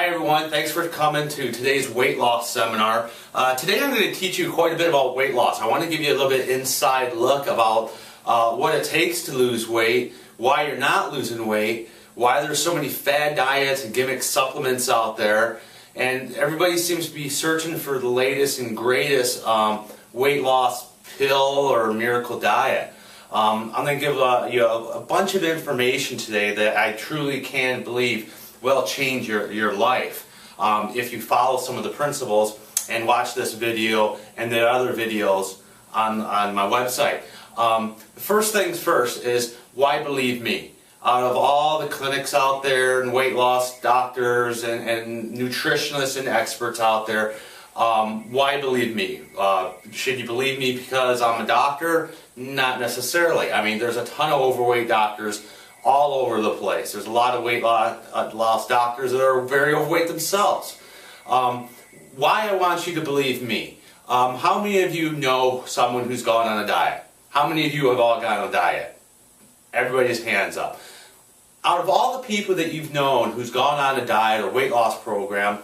Hi everyone, thanks for coming to today's weight loss seminar. Today I'm going to teach you quite a bit about weight loss. I want to give you a little bit inside look about what it takes to lose weight, why you're not losing weight, why there's so many fad diets and gimmick supplements out there, and everybody seems to be searching for the latest and greatest weight loss pill or miracle diet. I'm going to give you a bunch of information today that I truly can believe will change your life if you follow some of the principles and watch this video and the other videos on my website. First things first is, why believe me? Out of all the clinics out there and weight loss doctors and nutritionists and experts out there, why believe me? Should you believe me because I'm a doctor? Not necessarily. I mean, there's a ton of overweight doctors all over the place. There's a lot of weight loss doctors that are very overweight themselves. Why I want you to believe me? How many of you know someone who's gone on a diet? How many of you have all gone on a diet? Everybody's hands up. Out of all the people that you've known who's gone on a diet or weight loss program,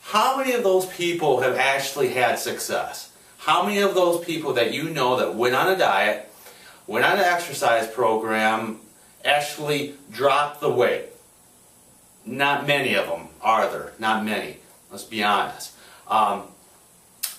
how many of those people have actually had success? How many of those people that you know that went on a diet, went on an exercise program, actually dropped the weight? Not many of them, are there? Not many. Let's be honest. I'm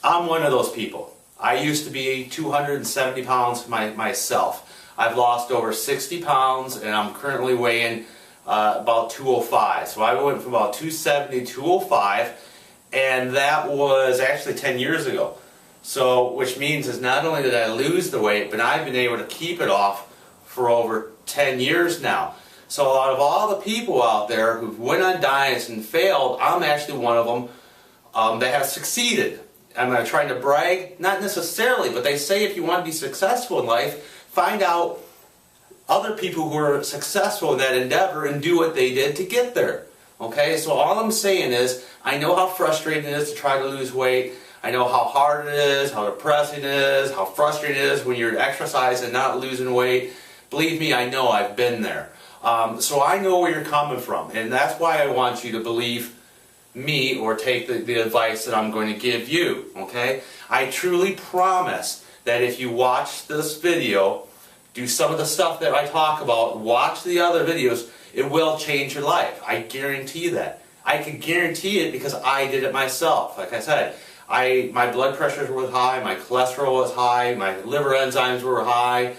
one of those people. I used to be 270 pounds myself. I've lost over 60 pounds and I'm currently weighing about 205. So I went from about 270 to 205, and that was actually 10 years ago. So, which means is not only did I lose the weight, but I've been able to keep it off for over 10 years now. So out of all the people out there who went on diets and failed, I'm actually one of them that has succeeded. Am I trying to brag? Not necessarily, but they say if you want to be successful in life, find out other people who are successful in that endeavor and do what they did to get there. Okay, so all I'm saying is, I know how frustrating it is to try to lose weight. I know how hard it is, how depressing it is, how frustrating it is when you're exercising and not losing weight. Believe me, I know, I've been there. So I know where you're coming from, and that's why I want you to believe me or take the advice that I'm going to give you, okay? I truly promise that if you watch this video, do some of the stuff that I talk about, watch the other videos, it will change your life. I guarantee that. I can guarantee it because I did it myself. Like I said, my blood pressure was high, my cholesterol was high, my liver enzymes were high,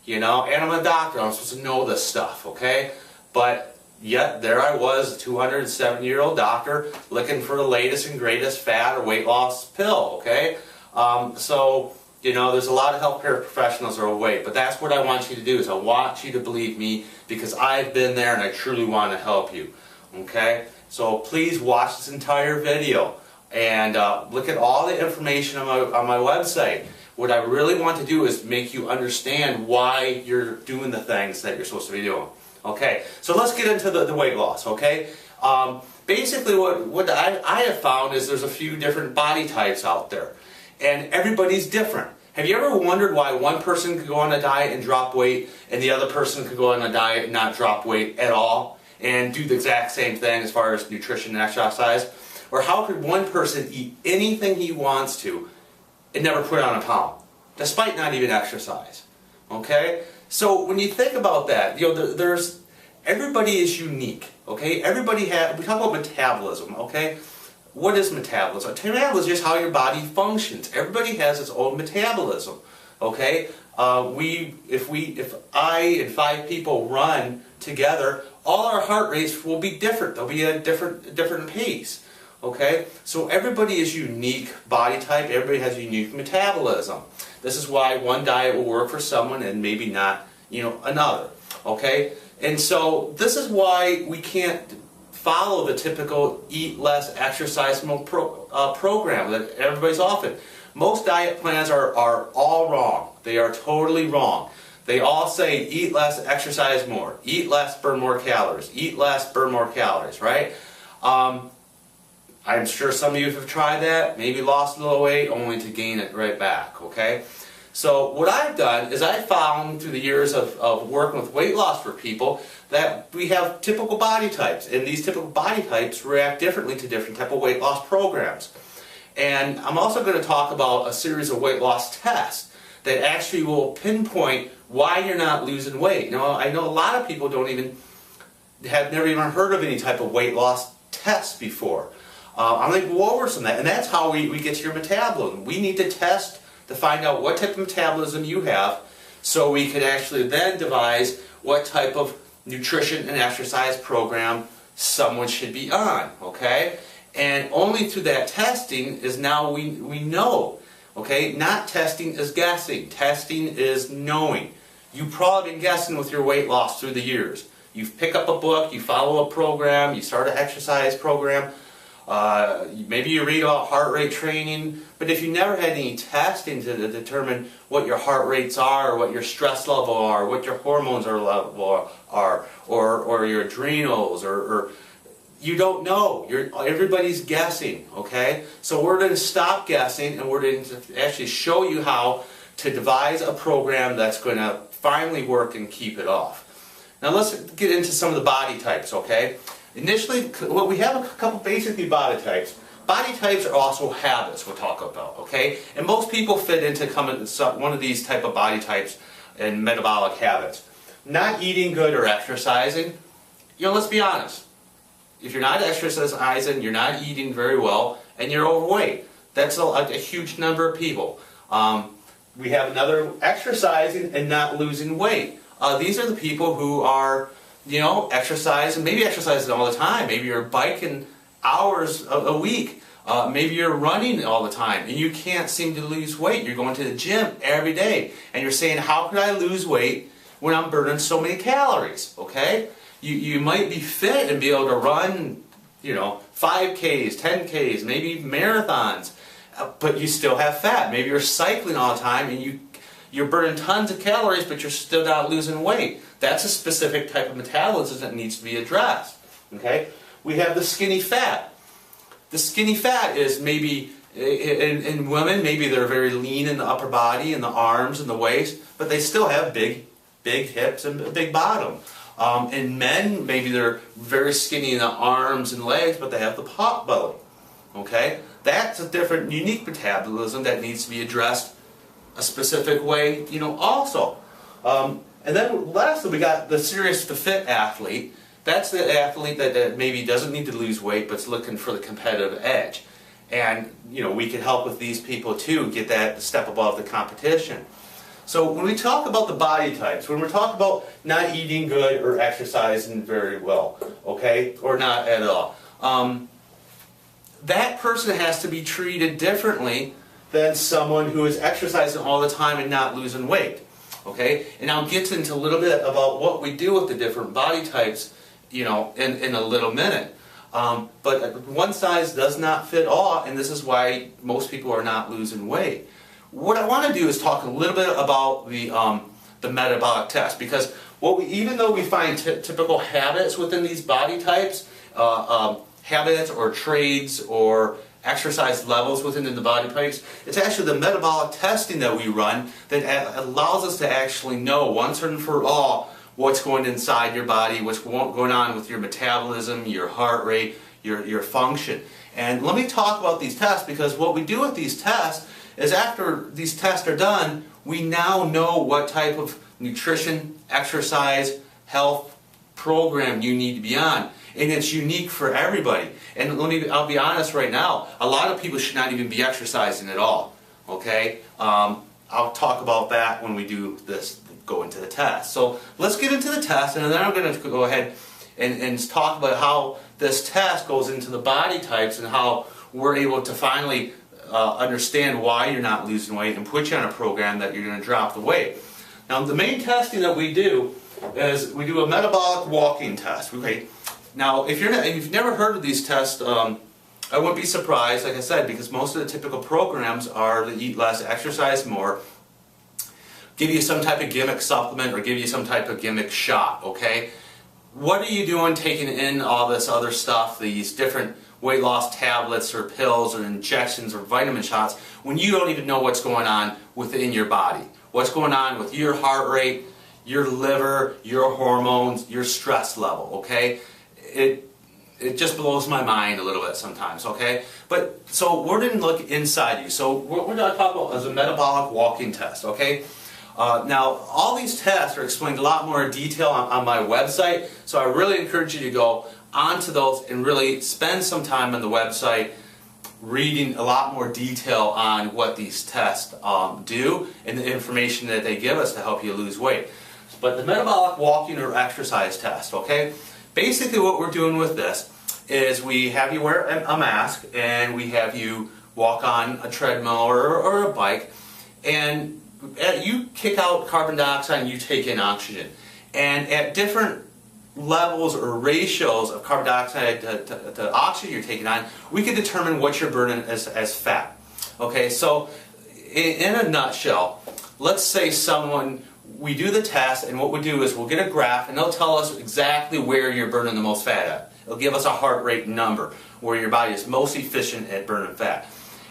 you know, and I'm a doctor, I'm supposed to know this stuff, okay? But yet, there I was, a 270-year-old doctor, looking for the latest and greatest fad or weight loss pill, okay? So, you know, there's a lot of healthcare professionals that are overweight, but that's what I want you to do, is I want you to believe me because I've been there and I truly want to help you, okay? So please watch this entire video and look at all the information on my website. What I really want to do is make you understand why you're doing the things that you're supposed to be doing. Okay, so let's get into the weight loss, okay? Basically what I have found is there's a few different body types out there, and everybody's different. Have you ever wondered why one person could go on a diet and drop weight and the other person could go on a diet and not drop weight at all and do the exact same thing as far as nutrition and exercise? Or how could one person eat anything he wants to and never put on a pound, despite not even exercise? Okay? So when you think about that, you know, everybody is unique, okay? We talk about metabolism, okay? What is metabolism? Metabolism is just how your body functions. Everybody has its own metabolism, okay? If I and 5 people run together, all our heart rates will be different. They'll be at a different pace. Okay, so everybody is unique body type, everybody has a unique metabolism. This is why one diet will work for someone and maybe not, you know, another. Okay, and so this is why we can't follow the typical eat less, exercise more program that everybody's offered. Most diet plans are all wrong. They are totally wrong. They all say eat less, exercise more, eat less, burn more calories, eat less, burn more calories, right? I'm sure some of you have tried that, maybe lost a little weight only to gain it right back, okay? So what I've done is I found through the years of working with weight loss for people that we have typical body types, and these typical body types react differently to different type of weight loss programs. And I'm also going to talk about a series of weight loss tests that actually will pinpoint why you're not losing weight. Now, I know a lot of people have never even heard of any type of weight loss tests before. I'm going to go over some of that, and that's how we get to your metabolism. We need to test to find out what type of metabolism you have, so we could actually then devise what type of nutrition and exercise program someone should be on, okay? And only through that testing is now we know, okay? Not testing is guessing. Testing is knowing. You've probably been guessing with your weight loss through the years. You pick up a book, you follow a program, you start an exercise program, maybe you read about heart rate training, but if you never had any testing to determine what your heart rates are, or what your stress level are, what your hormones are, or your adrenals, or you don't know. Everybody's guessing, okay? So we're going to stop guessing, and we're going to actually show you how to devise a program that's going to finally work and keep it off. Now let's get into some of the body types, okay? Initially, well, we have a couple basically body types. Body types are also habits we'll talk about, okay? And most people fit into one of these type of body types and metabolic habits. Not eating good or exercising, let's be honest. If you're not exercising, you're not eating very well, and you're overweight. That's a huge number of people. We have another, exercising and not losing weight. These are the people who are, exercising, maybe exercising all the time. Maybe you're biking hours a week. Maybe you're running all the time, and you can't seem to lose weight. You're going to the gym every day, and you're saying, how could I lose weight when I'm burning so many calories, okay? You might be fit and be able to run, 5Ks, 10Ks, maybe marathons, but you still have fat. Maybe you're cycling all the time and you're burning tons of calories, but you're still not losing weight. That's a specific type of metabolism that needs to be addressed, okay? We have the skinny fat. The skinny fat is maybe, in women, maybe they're very lean in the upper body and the arms and the waist, but they still have big hips and a big bottom. In men, maybe they're very skinny in the arms and legs, but they have the pot belly. Okay? That's a different, unique metabolism that needs to be addressed a specific way, also. And then lastly, we got the serious to fit athlete. That's the athlete that maybe doesn't need to lose weight, but's looking for the competitive edge. And, we can help with these people too, get that step above the competition. So when we talk about the body types, when we're talking about not eating good or exercising very well, okay, or not at all, that person has to be treated differently than someone who is exercising all the time and not losing weight, okay? And I'll get into a little bit about what we do with the different body types, in a little minute. But one size does not fit all, and this is why most people are not losing weight. What I want to do is talk a little bit about the metabolic test, because even though we find typical habits within these body types, habits or traits or exercise levels within the body types, it's actually the metabolic testing that we run that allows us to actually know once and for all what's going inside your body, what's going on with your metabolism, your heart rate, your function. And let me talk about these tests, because what we do with these tests is after these tests are done, we now know what type of nutrition, exercise, health program you need to be on. And it's unique for everybody. And I'll be honest right now, a lot of people should not even be exercising at all, okay? I'll talk about that when we do this, go into the test. So let's get into the test, and then I'm going to go ahead and talk about how this test goes into the body types and how we're able to finally understand why you're not losing weight and put you on a program that you're going to drop the weight. Now, the main testing that we do is we do a metabolic walking test. Okay. Now, if you've never heard of these tests, I wouldn't be surprised, like I said, because most of the typical programs are to eat less, exercise more, give you some type of gimmick supplement or give you some type of gimmick shot. Okay. What are you doing taking in all this other stuff, these different weight loss tablets or pills or injections or vitamin shots when you don't even know what's going on within your body. What's going on with your heart rate, your liver, your hormones, your stress level, okay? It just blows my mind a little bit sometimes, okay? But, so we're going to look inside you. So what we're going to talk about is a metabolic walking test, okay? Now, all these tests are explained a lot more in detail on my website, so I really encourage you to go onto those and really spend some time on the website reading a lot more detail on what these tests do and the information that they give us to help you lose weight. But the metabolic walking or exercise test, okay? Basically what we're doing with this is we have you wear a mask and we have you walk on a treadmill or a bike, and you kick out carbon dioxide and you take in oxygen. And at different levels or ratios of carbon dioxide to oxygen you're taking on, we can determine what you're burning as fat. Okay, so in a nutshell, let's say we do the test, and what we do is we'll get a graph and they'll tell us exactly where you're burning the most fat at. It'll give us a heart rate number where your body is most efficient at burning fat.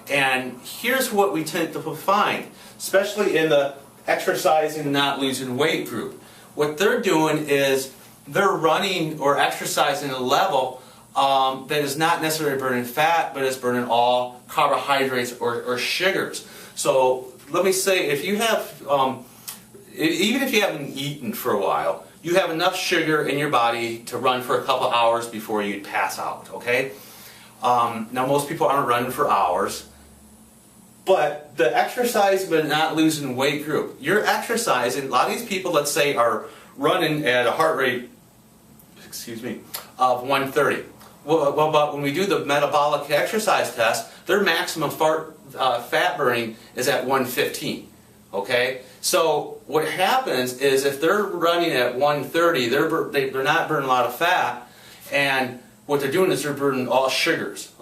And here's what we tend to find, especially in the exercising and not losing weight group. What they're doing is they're running or exercising at a level that is not necessarily burning fat, but is burning all carbohydrates or sugars. So let me say, if you have, even if you haven't eaten for a while, you have enough sugar in your body to run for a couple hours before you pass out, okay? Now most people aren't running for hours, but the exercise but not losing weight group, you're exercising, a lot of these people, let's say, are running at a heart rate, of 130. Well, but when we do the metabolic exercise test, their maximum fat burning is at 115, okay? So what happens is if they're running at 130, they're not burning a lot of fat, and what they're doing is they're burning all sugars.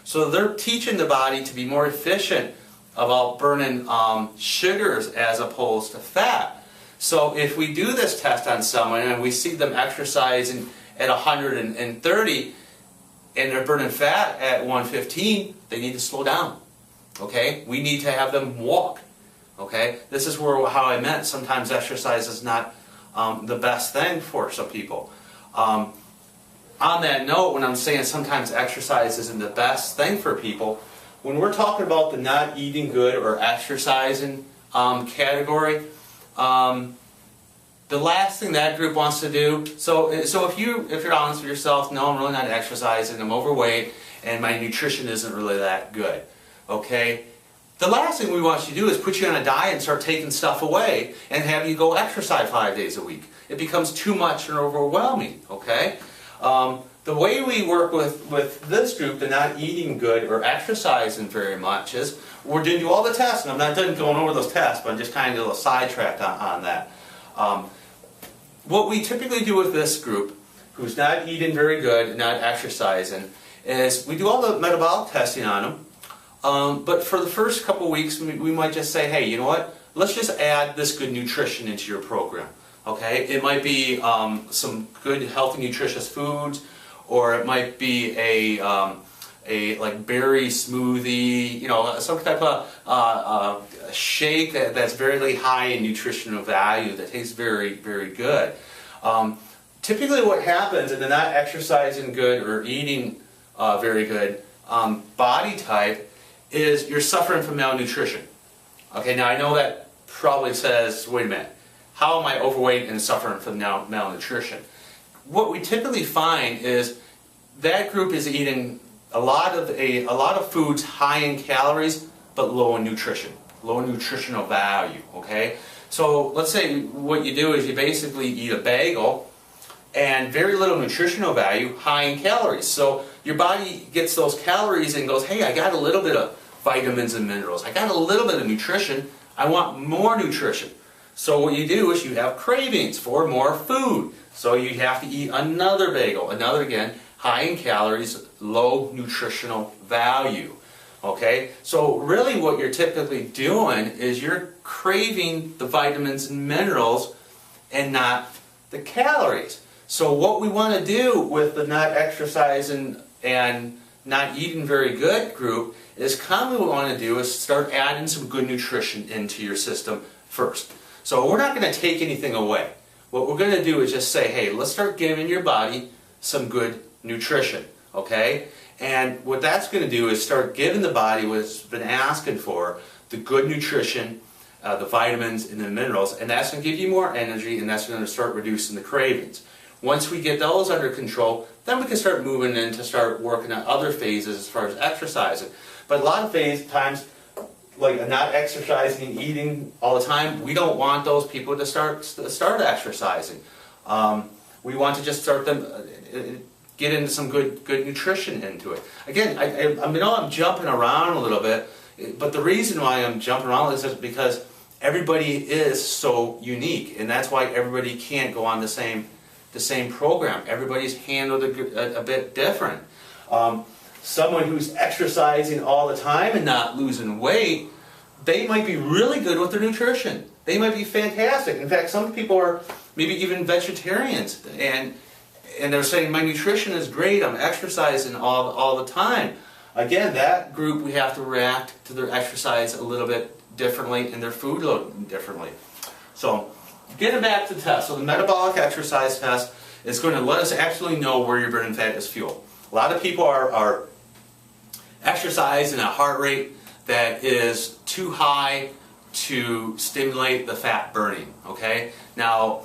So they're teaching the body to be more efficient about burning sugars as opposed to fat. So if we do this test on someone and we see them exercising at 130 and they're burning fat at 115, they need to slow down. Okay? We need to have them walk. Okay? This is how I meant sometimes exercise is not the best thing for some people. On that note, when I'm saying sometimes exercise isn't the best thing for people, when we're talking about the not eating good or exercising category, the last thing that group wants to do, so if you're honest with yourself, no, I'm really not exercising, I'm overweight, and my nutrition isn't really that good, okay? The last thing we want you to do is put you on a diet and start taking stuff away and have you go exercise 5 days a week. It becomes too much and overwhelming, okay? The way we work with this group, the not eating good or exercising very much, is we're going to do all the tests, and I'm not done going over those tests, but I'm just kind of a little sidetracked on that. What we typically do with this group, who's not eating very good, not exercising, is we do all the metabolic testing on them, but for the first couple weeks we might just say, hey, you know what, let's just add this good nutrition into your program. Okay, it might be some good healthy nutritious foods, or it might be a like berry smoothie, you know, some type of shake that's very high in nutritional value that tastes very, very good. Typically what happens in the not exercising good or eating very good body type is you're suffering from malnutrition. Okay, now I know that probably says, wait a minute, how am I overweight and suffering from malnutrition? What we typically find is that group is eating a lot of foods high in calories but low in nutrition, low in nutritional value. Okay, so let's say what you do is you basically eat a bagel and very little nutritional value, high in calories. So your body gets those calories and goes, hey, I got a little bit of vitamins and minerals, I got a little bit of nutrition, I want more nutrition. So what you do is you have cravings for more food. So you have to eat another bagel, another again, high in calories, low nutritional value. Okay? So really what you're typically doing is you're craving the vitamins and minerals and not the calories. So what we want to do with the not exercising and not eating very good group is what we want to do is start adding some good nutrition into your system first. So we're not going to take anything away. What we're going to do is just say, hey, let's start giving your body some good nutrition, okay? And what that's going to do is start giving the body what it's been asking for, the good nutrition, the vitamins and the minerals, and that's going to give you more energy, and that's going to start reducing the cravings. Once we get those under control, then we can start moving in to start working on other phases as far as exercising. But a lot of times, like not exercising and eating all the time, we don't want those people to start exercising. We want to just start them, get into some good nutrition into it. Again, I know I'm jumping around a little bit, but the reason why I'm jumping around is just because everybody is so unique, and that's why everybody can't go on the same program. Everybody's handled a bit different. Someone who's exercising all the time and not losing weight, they might be really good with their nutrition. They might be fantastic. In fact, some people are maybe even vegetarians, and they're saying my nutrition is great, I'm exercising all the time. Again, that group, we have to react to their exercise a little bit differently and their food a little differently. So getting back to the test, so the metabolic exercise test is going to let us actually know where you're burning fat as fuel. A lot of people are exercising at a heart rate that is too high to stimulate the fat burning, okay? Now,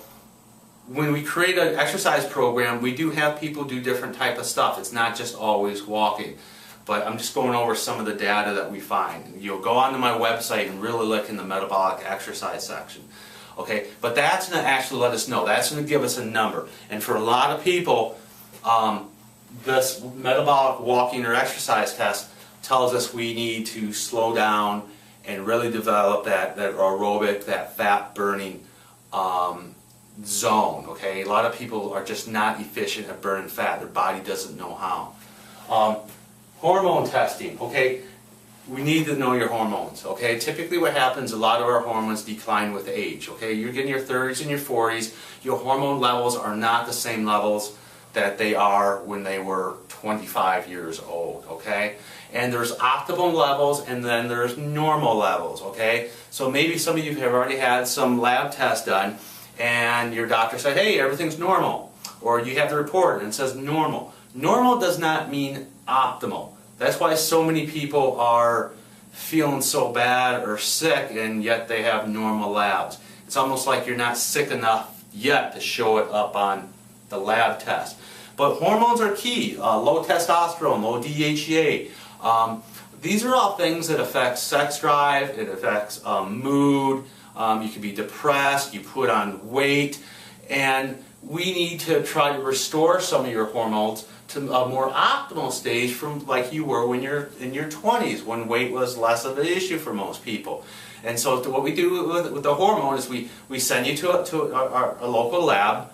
when we create an exercise program, we do have people do different type of stuff. It's not just always walking. But I'm just going over some of the data that we find. You'll go onto my website and really look in the metabolic exercise section. Okay, but that's going to actually let us know. That's going to give us a number. And for a lot of people, this metabolic walking or exercise test tells us we need to slow down and really develop that aerobic, that fat burning zone. Okay, a lot of people are just not efficient at burning fat. Their body doesn't know how. Hormone testing, okay, we need to know your hormones, okay? Typically what happens, a lot of our hormones decline with age, okay? You're getting your 30s and your 40s, your hormone levels are not the same levels that they are when they were 25 years old, okay? And there's optimal levels and then there's normal levels, okay? So maybe some of you have already had some lab tests done and your doctor said, hey, everything's normal. Or you have the report and it says normal. Normal does not mean optimal. That's why so many people are feeling so bad or sick and yet they have normal labs. It's almost like you're not sick enough yet to show it up on the lab test. But hormones are key. Low testosterone, low DHEA. These are all things that affect sex drive, it affects mood, you can be depressed, you put on weight, and we need to try to restore some of your hormones to a more optimal stage from like you were when you're in your 20s, when weight was less of an issue for most people. And so what we do with the hormone is we send you to a local lab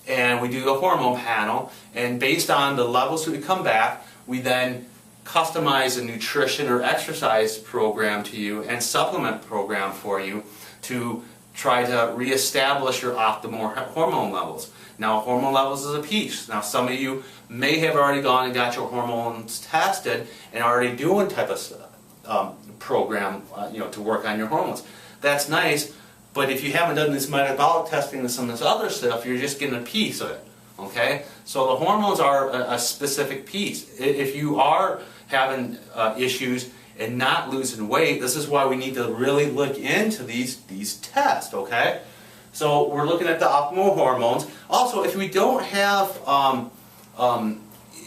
and we do the hormone panel, and based on the levels that come back, we then customize a nutrition or exercise program to you and supplement program for you to try to reestablish your optimal hormone levels. Now, hormone levels is a piece. Now, some of you may have already gone and got your hormones tested and already doing type of program, to work on your hormones. That's nice, but if you haven't done this metabolic testing and some of this other stuff, you're just getting a piece of it. Okay, so the hormones are a specific piece. If you are having issues and not losing weight, this is why we need to really look into these tests. Okay. So we're looking at the optimal hormones. Also, if we don't have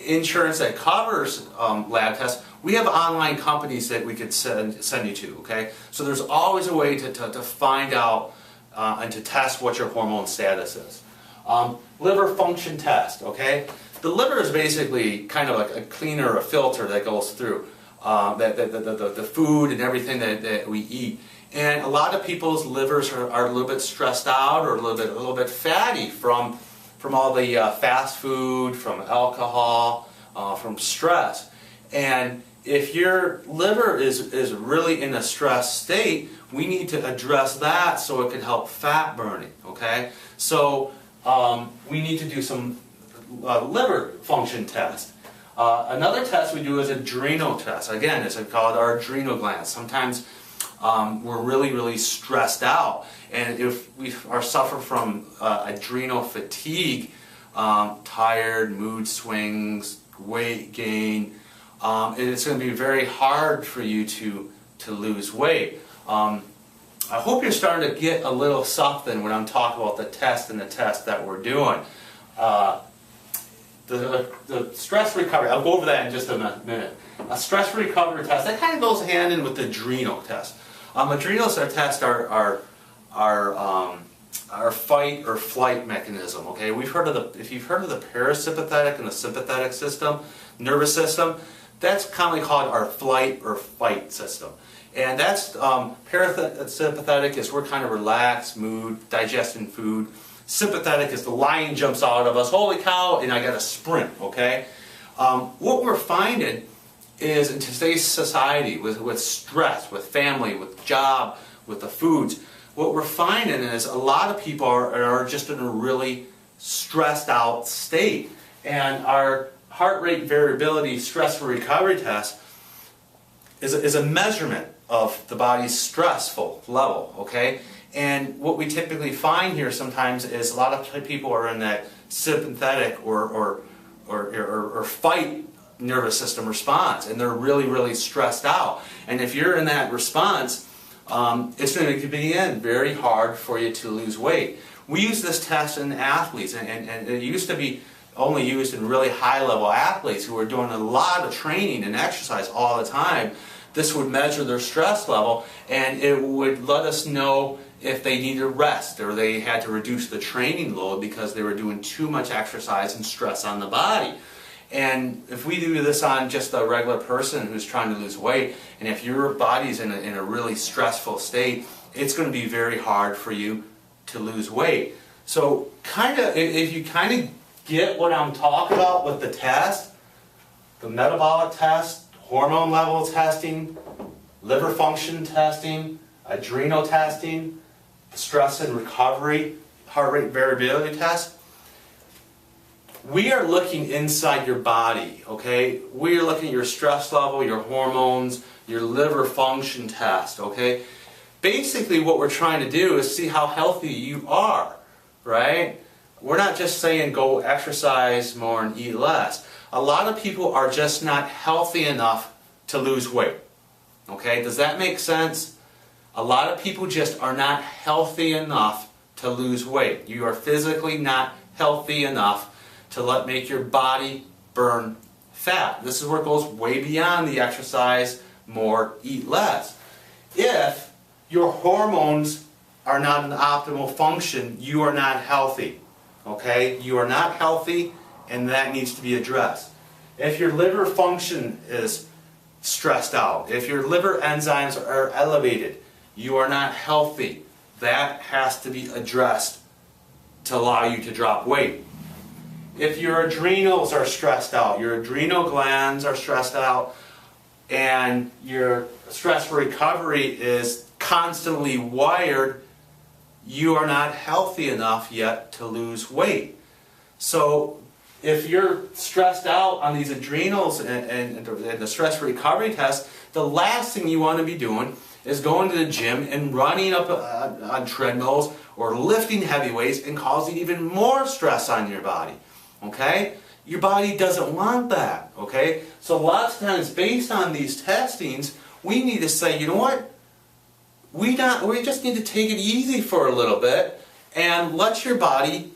insurance that covers lab tests, we have online companies that we could send you to. Okay, so there's always a way to find out and to test what your hormone status is. Liver function test. Okay, the liver is basically kind of like a cleaner, a filter that goes through the food and everything that we eat. And a lot of people's livers are a little bit stressed out or a little bit fatty from all the fast food, from alcohol, from stress. And if your liver is really in a stressed state, we need to address that so it can help fat burning. Okay, so we need to do some liver function test. Another test we do is adrenal test. Again, it's called our adrenal glands. Sometimes we're really stressed out, and if we suffer from adrenal fatigue, tired, mood swings, weight gain, it's going to be very hard for you to lose weight. I hope you're starting to get a little something when I'm talking about the test that we're doing. The stress recovery, I'll go over that in just a minute. A stress recovery test, that kind of goes hand in with the adrenal test. Adrenals are test our fight or flight mechanism. Okay, if you've heard of the parasympathetic and the sympathetic system, nervous system, that's commonly called our flight or fight system. And that's parasympathetic is we're kind of relaxed, mood, digesting food. Sympathetic is the lion jumps out of us, holy cow, and I got to sprint. Okay, what we're finding is in today's society, with stress, with family, with job, with the foods, what we're finding is a lot of people are just in a really stressed out state. And our heart rate variability stress recovery test is a measurement of the body's stressful level, okay? And what we typically find here sometimes is a lot of people are in that sympathetic or fight nervous system response, and they're really stressed out. And if you're in that response, it's going to be very hard for you to lose weight. We use this test in athletes, and it used to be only used in really high-level athletes who were doing a lot of training and exercise all the time. This would measure their stress level, and it would let us know if they needed rest or they had to reduce the training load because they were doing too much exercise and stress on the body. And if we do this on just a regular person who's trying to lose weight, and if your body's in a really stressful state, it's going to be very hard for you to lose weight. So if you kind of get what I'm talking about with the test, the metabolic test, hormone level testing, liver function testing, adrenal testing, stress and recovery, heart rate variability test, we are looking inside your body, okay? We are looking at your stress level, your hormones, your liver function test, okay? Basically what we're trying to do is see how healthy you are, right? We're not just saying go exercise more and eat less. A lot of people are just not healthy enough to lose weight, okay? Does that make sense? A lot of people just are not healthy enough to lose weight. You are physically not healthy enough to make your body burn fat. This is where it goes way beyond the exercise more, eat less. If your hormones are not in optimal function, you are not healthy. Okay? You are not healthy, and that needs to be addressed. If your liver function is stressed out, if your liver enzymes are elevated, you are not healthy. That has to be addressed to allow you to drop weight. If your adrenals are stressed out, your adrenal glands are stressed out, and your stress recovery is constantly wired, you are not healthy enough yet to lose weight. So if you're stressed out on these adrenals and the stress recovery test, the last thing you want to be doing is going to the gym and running up on treadmills or lifting heavy weights and causing even more stress on your body. Okay? Your body doesn't want that. Okay? So lots of times, based on these testings, we need to say, you know what? We just need to take it easy for a little bit and let your body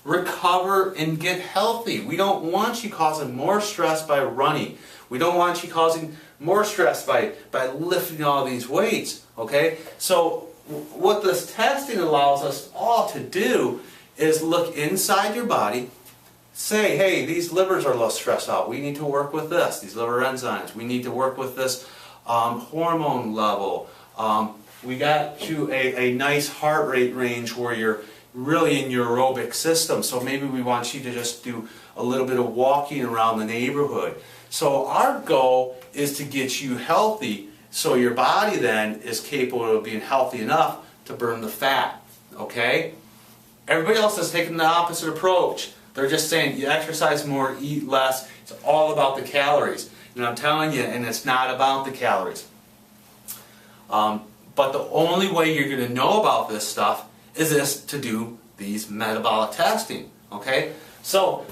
recover and get healthy. We don't want you causing more stress by running. We don't want you causing more stress by lifting all these weights. Okay? So what this testing allows us all to do is look inside your body, say, hey, these livers are less stressed out. We need to work with this, these liver enzymes. We need to work with this hormone level. We got you a nice heart rate range where you're really in your aerobic system. So maybe we want you to just do a little bit of walking around the neighborhood. So our goal is to get you healthy so your body then is capable of being healthy enough to burn the fat. Okay? Everybody else is taking the opposite approach. They're just saying you exercise more, eat less. It's all about the calories. And I'm telling you, and it's not about the calories. But the only way you're going to know about this stuff is to do these metabolic testing. Okay? So,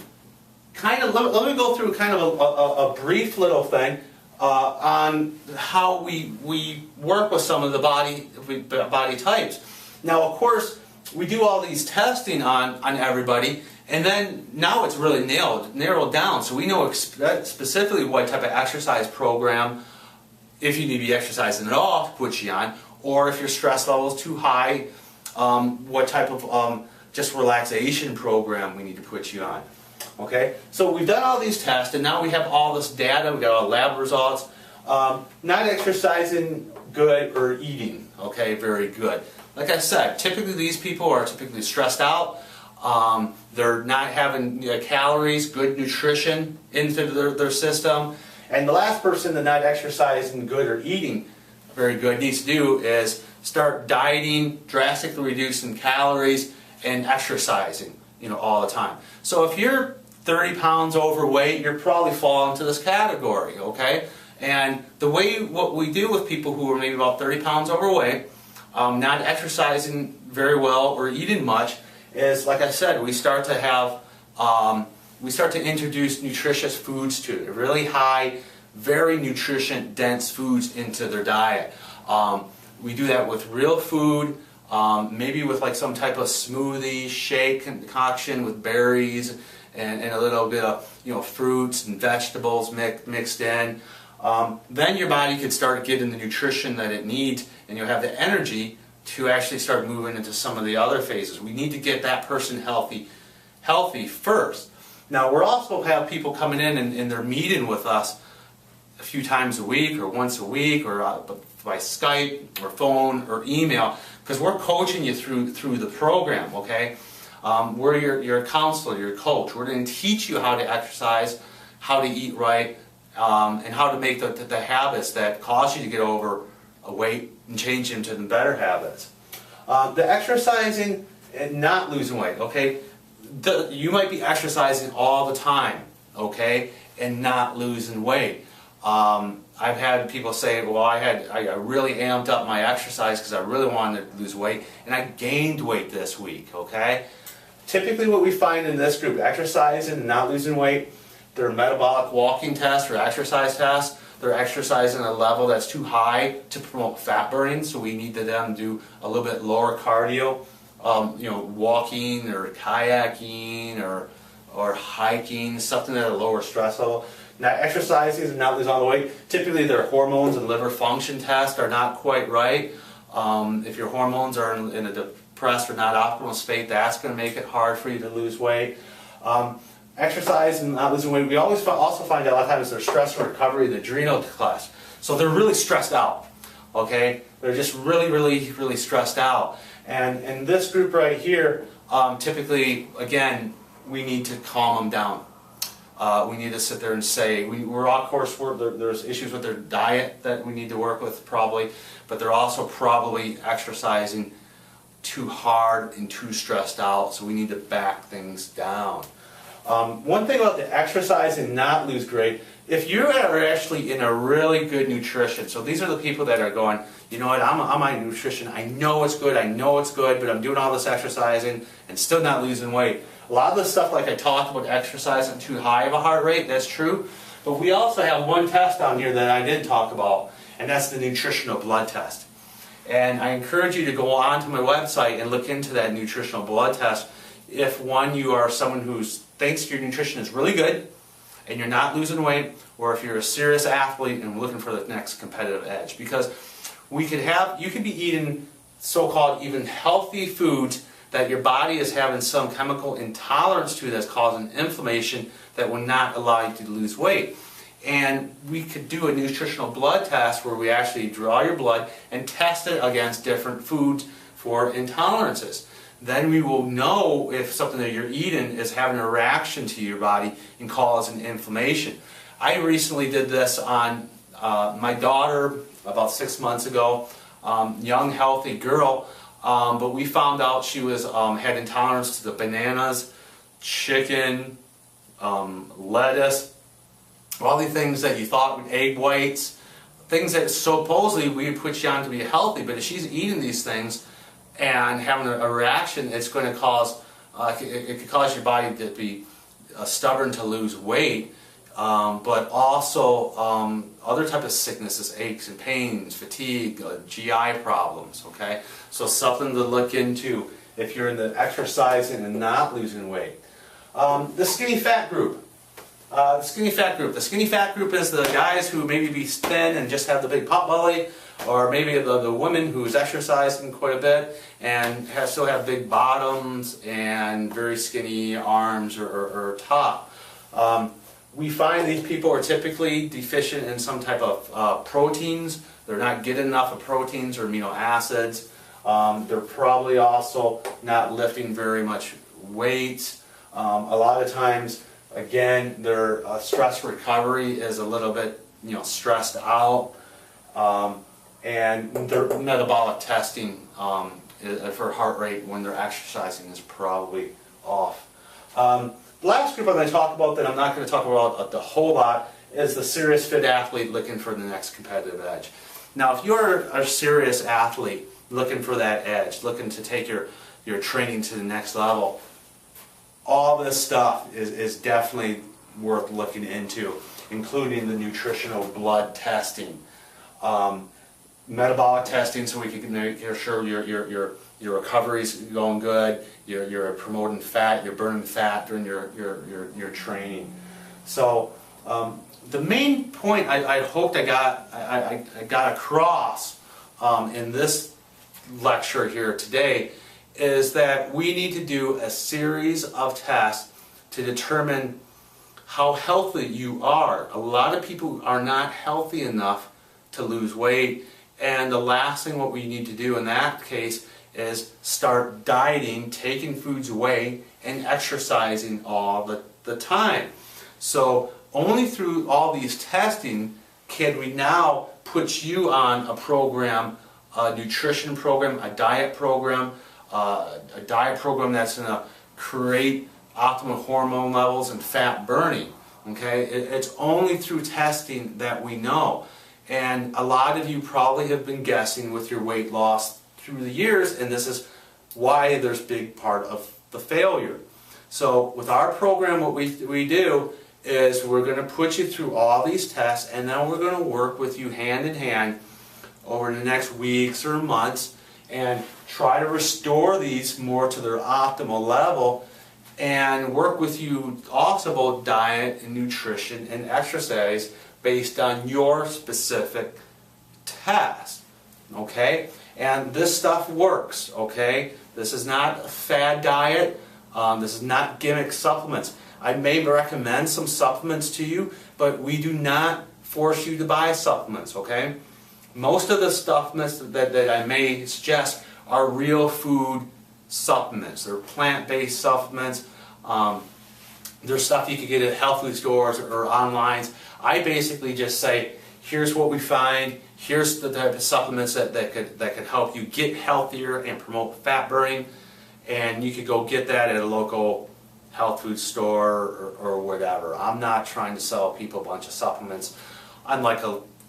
kind of let me go through kind of a brief little thing on how we work with some of the body types. Now, of course, we do all these testing on everybody, and then now it's really narrowed down, so we know specifically what type of exercise program, if you need to be exercising at all, to put you on, or if your stress level is too high, what type of just relaxation program we need to put you on. Okay, so we've done all these tests, and now we have all this data. We got all lab results. Not exercising good or eating, okay, very good. Like I said, typically these people are typically stressed out. They're not having calories, good nutrition into their system. And the last person that's not exercising good or eating very good needs to do is start dieting, drastically reducing calories, and exercising, all the time. So if you're 30 pounds overweight, you're probably falling into this category, okay? And what we do with people who are maybe about 30 pounds overweight, not exercising very well or eating much, is, like I said, we start to introduce nutritious foods to them, really high, very nutrition dense foods into their diet. We do that with real food, maybe with like some type of smoothie, shake concoction with berries and a little bit of fruits and vegetables mixed in. Then your body could start getting the nutrition that it needs, and you'll have the energy to actually start moving into some of the other phases. We need to get that person healthy first. Now, we're also have people coming in and they're meeting with us a few times a week or once a week or by Skype or phone or email, because we're coaching you through the program, okay? We're your counselor, your coach. We're going to teach you how to exercise, how to eat right, and how to make the habits that cause you to get overweight and change them to the better habits. The exercising and not losing weight, okay? You might be exercising all the time, okay, and not losing weight. I've had people say, well, I really amped up my exercise because I really wanted to lose weight, and I gained weight this week, okay? Typically what we find in this group, exercising and not losing weight, their metabolic walking tests or exercise tests, they're exercising at a level that's too high to promote fat burning, so we need them to do a little bit lower cardio, walking or kayaking or hiking, something at a lower stress level. Now, exercising and not losing all the weight, typically their hormones and liver function tests are not quite right. If your hormones are in a depressed or not optimal state, that's going to make it hard for you to lose weight. Exercise and not losing weight, we always also find out a lot of times their stress and recovery, the adrenal class. So they're really stressed out, okay? They're just really stressed out. And in this group right here, typically, again, we need to calm them down. We need to sit there and say, there's issues with their diet that we need to work with probably, but they're also probably exercising too hard and too stressed out, so we need to back things down. One thing about the exercise and not lose weight, if you are actually in a really good nutrition, so these are the people that are going, you know what, I'm on my nutrition, I know it's good, but I'm doing all this exercising and still not losing weight. A lot of the stuff like I talked about exercising too high of a heart rate, that's true, but we also have one test on here that I did talk about, and that's the nutritional blood test. And I encourage you to go onto my website and look into that nutritional blood test if you are someone who thinks your nutrition is really good and you're not losing weight, or if you're a serious athlete and looking for the next competitive edge. Because you could be eating so-called even healthy foods that your body is having some chemical intolerance to that's causing inflammation that will not allow you to lose weight. And we could do a nutritional blood test where we actually draw your blood and test it against different foods for intolerances. Then we will know if something that you're eating is having a reaction to your body and causing inflammation. I recently did this on my daughter about 6 months ago, young healthy girl. but we found out she was had intolerance to the bananas, chicken, lettuce, all the things that you thought, egg whites, things that supposedly we would put you on to be healthy, but if she's eating these things and having a reaction, it's going to cause, it could cause your body to be stubborn to lose weight, but also other type of sicknesses, aches and pains, fatigue, GI problems, okay? So something to look into if you're in the exercising and not losing weight. The skinny fat group. The skinny fat group. The skinny fat group is the guys who maybe be thin and just have the big pot belly, or maybe the women who's exercising quite a bit and still have big bottoms and very skinny arms or top. We find these people are typically deficient in some type of proteins. They're not getting enough of proteins or amino acids. They're probably also not lifting very much weight. A lot of times, again, their stress recovery is a little bit, stressed out, and their metabolic testing for heart rate when they're exercising is probably off. The last group I'm going to talk about that I'm not going to talk about a whole lot is the serious fit athlete looking for the next competitive edge. Now, if you're a serious athlete looking for that edge, looking to take your training to the next level, all this stuff is definitely worth looking into, including the nutritional blood testing, metabolic testing, so we can make sure your recovery's going good, you're promoting fat, you're burning fat during your training. So the main point I hoped I got across in this lecture here today is that we need to do a series of tests to determine how healthy you are. A lot of people are not healthy enough to lose weight, and the last thing what we need to do in that case is start dieting, taking foods away, and exercising all the time. So only through all these testing can we now put you on a program, a nutrition program, a diet program that's going to create optimal hormone levels and fat burning. Okay, it's only through testing that we know. And a lot of you probably have been guessing with your weight loss through the years, and this is why there's a big part of the failure. So with our program, what we do is we're going to put you through all these tests, and then we're going to work with you hand in hand over the next weeks or months and try to restore these more to their optimal level, and work with you also about diet and nutrition and exercise based on your specific test. Okay? And this stuff works. Okay? This is not a fad diet. This is not gimmick supplements. I may recommend some supplements to you, but we do not force you to buy supplements. Okay? Most of the supplements that I may suggest are real food supplements. They're plant-based supplements. There's stuff you can get at health food stores or online. I basically just say, here's what we find, here's the type of supplements that could help you get healthier and promote fat burning, and you could go get that at a local health food store or whatever. I'm not trying to sell people a bunch of supplements, unlike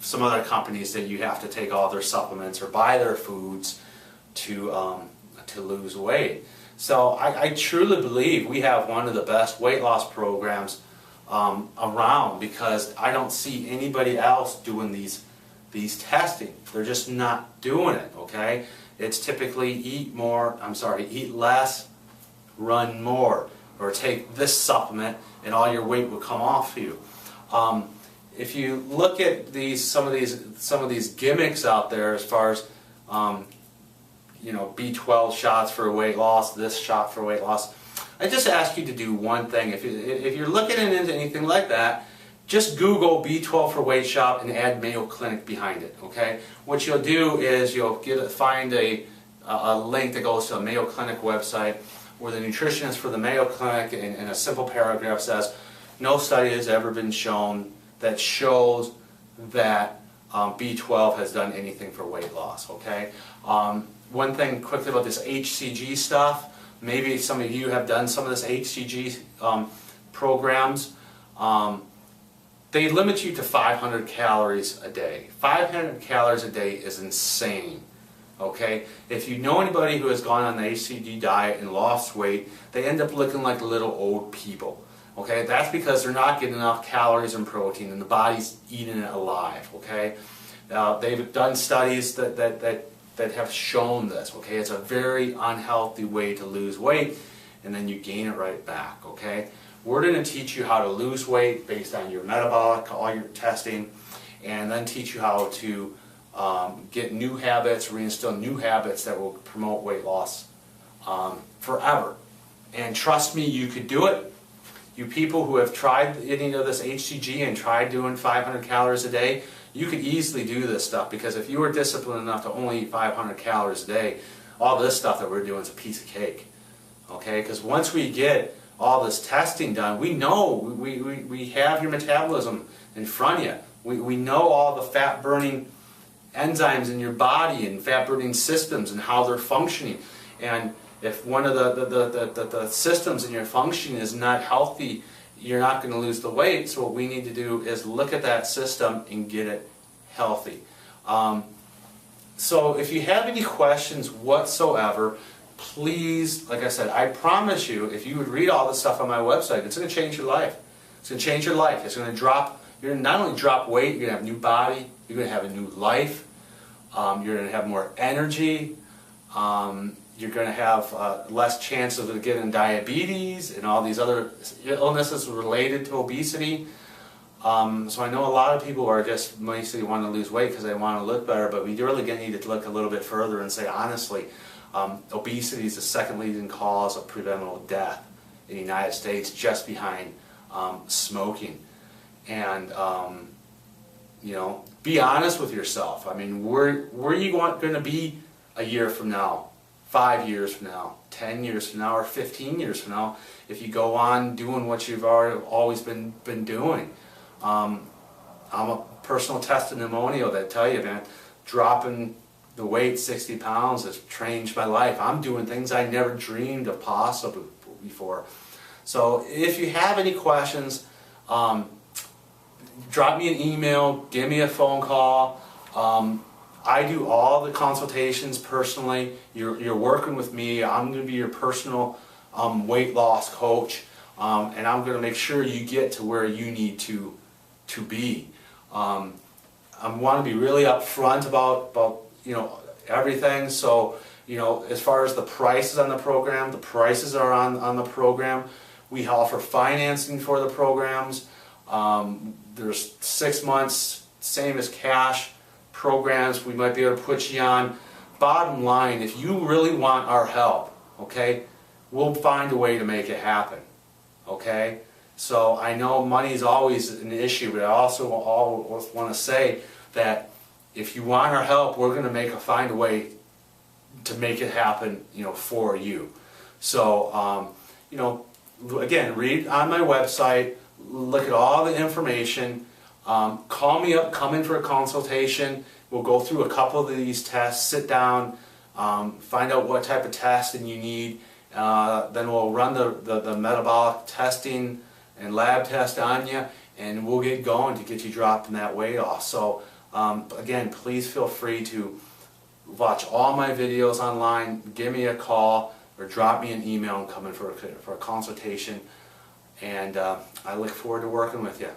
some other companies that you have to take all their supplements or buy their foods to lose weight. So I truly believe we have one of the best weight loss programs around, because I don't see anybody else doing these testing. They're just not doing it. Okay, it's typically eat less, run more, or take this supplement and all your weight will come off you. If you look at some of these gimmicks out there, as far as B12 shots for weight loss, this shot for weight loss, I just ask you to do one thing. If you're looking into anything like that, just Google B12 for weight shot and add Mayo Clinic behind it. Okay? What you'll do is you'll find a link that goes to a Mayo Clinic website where the nutritionist for the Mayo Clinic in a simple paragraph says, no study has ever been shown that shows that B12 has done anything for weight loss, okay? One thing quickly about this HCG stuff, maybe some of you have done some of this HCG programs. They limit you to 500 calories a day. 500 calories a day is insane, okay? If you know anybody who has gone on the HCG diet and lost weight, they end up looking like little old people, okay? That's because they're not getting enough calories and protein and the body's eating it alive, okay? They've done studies that have shown this, okay? It's a very unhealthy way to lose weight, and then you gain it right back, okay? We're going to teach you how to lose weight based on your metabolic, all your testing, and then teach you how to get new habits, reinstill new habits that will promote weight loss forever. And trust me, you could do it. You people who have tried any of this HCG and tried doing 500 calories a day, you could easily do this stuff, because if you were disciplined enough to only eat 500 calories a day, all this stuff that we're doing is a piece of cake. Okay? Because once we get all this testing done, we know, we have your metabolism in front of you. We know all the fat-burning enzymes in your body and fat-burning systems and how they're functioning. And if one of the systems in your functioning is not healthy, you're not going to lose the weight. So what we need to do is look at that system and get it healthy. So if you have any questions whatsoever, please, like I said, I promise you, if you would read all this stuff on my website, it's going to change your life. It's going to change your life. It's going to drop, you're going to not only drop weight, you're going to have a new body, you're going to have a new life, you're going to have more energy, you're going to have less chance of getting diabetes and all these other illnesses related to obesity. So I know a lot of people are just mostly want to lose weight because they want to look better, but we really need to look a little bit further and say, honestly, obesity is the second leading cause of preventable death in the United States, just behind smoking. And you know, be honest with yourself. I mean, where are you going to be a year from now, 5 years from now, 10 years from now, or 15 years from now if you go on doing what you've always been doing? I'm a personal testimonial that tell you, man, dropping the weight 60 pounds has changed my life. I'm doing things I never dreamed of possible before. So if you have any questions, drop me an email, give me a phone call. I do all the consultations personally. You're working with me. I'm going to be your personal weight loss coach, and I'm going to make sure you get to where you need to be. I want to be really upfront about you know, everything. So, you know, as far as the prices on the program, the prices are on the program. We offer financing for the programs. There's 6 months, same as cash programs we might be able to put you on. Bottom line, if you really want our help, okay, we'll find a way to make it happen, okay? So I know money is always an issue, but I also always want to say that if you want our help, we're going to find a way to make it happen, you know, for you. So, you know, again, read on my website, look at all the information, call me up, come in for a consultation. We'll go through a couple of these tests, sit down, find out what type of testing you need. Then we'll run the metabolic testing and lab test on you, and we'll get going to get you dropping that weight off. So again, please feel free to watch all my videos online, give me a call, or drop me an email and come in for a consultation. And I look forward to working with you.